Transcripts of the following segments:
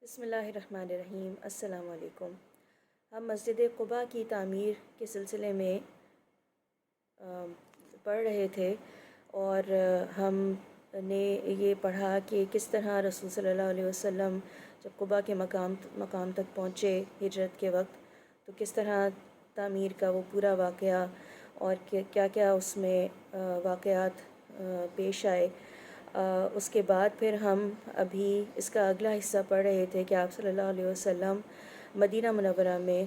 بسم اللہ الرحمن الرحیم۔ السلام علیکم۔ ہم مسجد قباء کی تعمیر کے سلسلے میں پڑھ رہے تھے اور ہم نے یہ پڑھا کہ کس طرح رسول صلی اللہ علیہ وسلم جب قباء کے مقام تک پہنچے ہجرت کے وقت، تو کس طرح تعمیر کا وہ پورا واقعہ اور کیا کیا اس میں واقعات پیش آئے۔ اس کے بعد پھر ہم ابھی اس کا اگلا حصہ پڑھ رہے تھے کہ آپ صلی اللہ علیہ وسلم مدینہ منورہ میں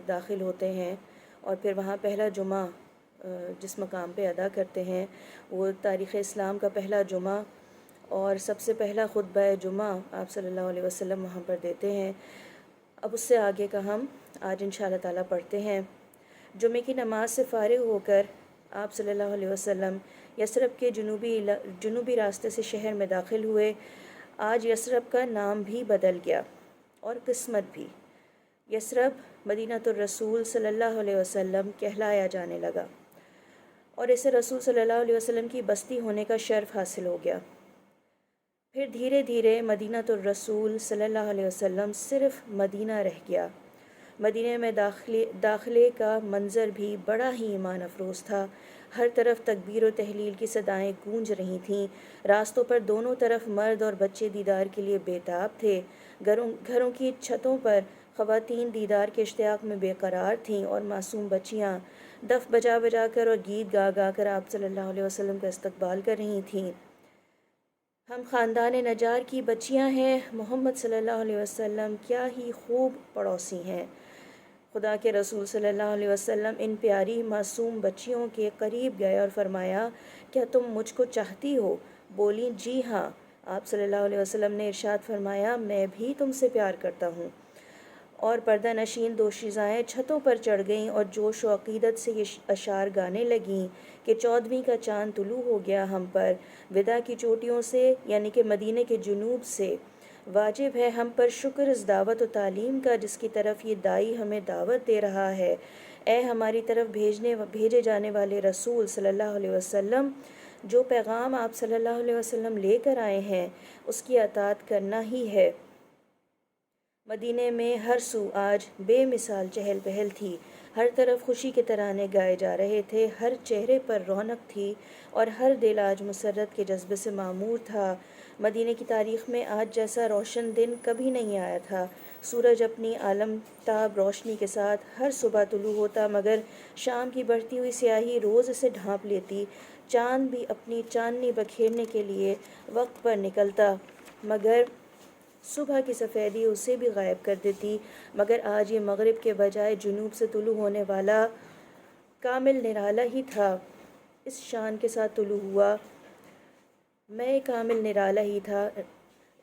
داخل ہوتے ہیں اور پھر وہاں پہلا جمعہ جس مقام پہ ادا کرتے ہیں وہ تاریخ اسلام کا پہلا جمعہ اور سب سے پہلا خطبہ جمعہ آپ صلی اللہ علیہ وسلم وہاں پر دیتے ہیں۔ اب اس سے آگے کا ہم آج انشاءاللہ تعالیٰ پڑھتے ہیں۔ جمعے کی نماز سے فارغ ہو کر آپ صلی اللہ علیہ وسلم یثرب کے جنوبی راستے سے شہر میں داخل ہوئے۔ آج یثرب کا نام بھی بدل گیا اور قسمت بھی۔ یثرب مدینۃ الرسول صلی اللہ علیہ وسلم کہلایا جانے لگا اور اسے رسول صلی اللہ علیہ وسلم کی بستی ہونے کا شرف حاصل ہو گیا۔ پھر دھیرے دھیرے مدینۃ الرسول صلی اللہ علیہ وسلم صرف مدینہ رہ گیا۔ مدینہ میں داخلے کا منظر بھی بڑا ہی ایمان افروز تھا۔ ہر طرف تکبیر و تحلیل کی صدائیں گونج رہی تھیں۔ راستوں پر دونوں طرف مرد اور بچے دیدار کے لیے بے تاب تھے۔ گھروں کی چھتوں پر خواتین دیدار کے اشتیاق میں بے قرار تھیں اور معصوم بچیاں دف بجا بجا کر اور گیت گا گا کر آپ صلی اللہ علیہ وسلم کا استقبال کر رہی تھیں۔ ہم خاندان نجار کی بچیاں ہیں، محمد صلی اللہ علیہ وسلم کیا ہی خوب پڑوسی ہیں۔ خدا کے رسول صلی اللہ علیہ وسلم ان پیاری معصوم بچیوں کے قریب گئے اور فرمایا، کیا تم مجھ کو چاہتی ہو؟ بولیں جی ہاں۔ آپ صلی اللہ علیہ وسلم نے ارشاد فرمایا، میں بھی تم سے پیار کرتا ہوں۔ اور پردہ نشین دوشیزائیں چھتوں پر چڑھ گئیں اور جوش و عقیدت سے یہ اشعار گانے لگیں کہ 14ویں کا چاند طلوع ہو گیا ہم پر، وداع کی چوٹیوں سے یعنی کہ مدینے کے جنوب سے۔ واجب ہے ہم پر شکر اس دعوت و تعلیم کا جس کی طرف یہ دائی ہمیں دعوت دے رہا ہے۔ اے ہماری طرف بھیجے جانے والے رسول صلی اللہ علیہ وسلم، جو پیغام آپ صلی اللہ علیہ وسلم لے کر آئے ہیں اس کی اطاعت کرنا ہی ہے۔ مدینے میں ہر سو آج بے مثال چہل پہل تھی۔ ہر طرف خوشی کے ترانے گائے جا رہے تھے، ہر چہرے پر رونق تھی اور ہر دل آج مسرت کے جذبے سے معمور تھا۔ مدینے کی تاریخ میں آج جیسا روشن دن کبھی نہیں آیا تھا۔ سورج اپنی عالمتاب روشنی کے ساتھ ہر صبح طلوع ہوتا، مگر شام کی بڑھتی ہوئی سیاہی روز اسے ڈھانپ لیتی۔ چاند بھی اپنی چاندنی بکھیرنے کے لیے وقت پر نکلتا، مگر صبح کی سفیدی اسے بھی غائب کر دیتی۔ مگر آج یہ مغرب کے بجائے جنوب سے طلوع ہونے والا کامل نرالا ہی تھا۔ اس شان کے ساتھ طلوع ہوا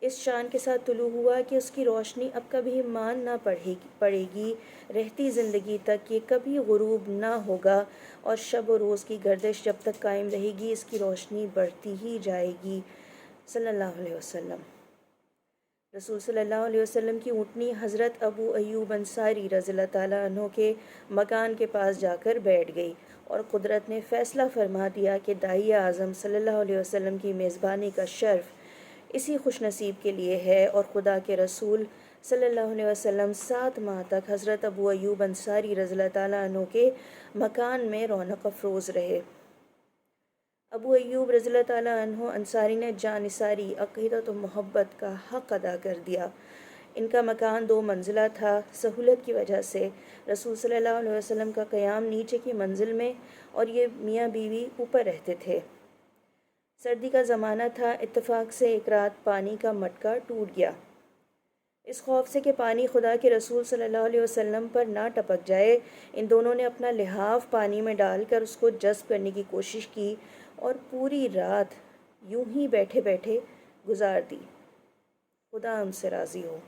اس شان کے ساتھ طلوع ہوا کہ اس کی روشنی اب کبھی مان نہ پڑے گی، رہتی زندگی تک یہ کبھی غروب نہ ہوگا اور شب و روز کی گردش جب تک قائم رہے گی اس کی روشنی بڑھتی ہی جائے گی۔ صلی اللہ علیہ وسلم۔ رسول صلی اللہ علیہ وسلم کی اونٹنی حضرت ابو ایوب انصاری رضی اللہ تعالیٰ عنہ کے مکان کے پاس جا کر بیٹھ گئی اور قدرت نے فیصلہ فرما دیا کہ داعی اعظم صلی اللہ علیہ وسلم کی میزبانی کا شرف اسی خوش نصیب کے لیے ہے، اور خدا کے رسول صلی اللہ علیہ وسلم 7 ماہ تک حضرت ابو ایوب انصاری رضی اللہ تعالیٰ عنہ کے مکان میں رونق افروز رہے۔ ابو ایوب رضی اللہ تعالیٰ عنہ انصاری نے جانثاری عقیدت و محبت کا حق ادا کر دیا۔ ان کا مکان 2 منزلہ تھا۔ سہولت کی وجہ سے رسول صلی اللہ علیہ وسلم کا قیام نیچے کی منزل میں اور یہ میاں بیوی اوپر رہتے تھے۔ سردی کا زمانہ تھا، اتفاق سے ایک رات پانی کا مٹکا ٹوٹ گیا۔ اس خوف سے کہ پانی خدا کے رسول صلی اللہ علیہ وسلم پر نہ ٹپک جائے، ان دونوں نے اپنا لحاف پانی میں ڈال کر اس کو جذب کرنے کی کوشش کی اور پوری رات یوں ہی بیٹھے بیٹھے گزار دی۔ خدا ان سے راضی ہو۔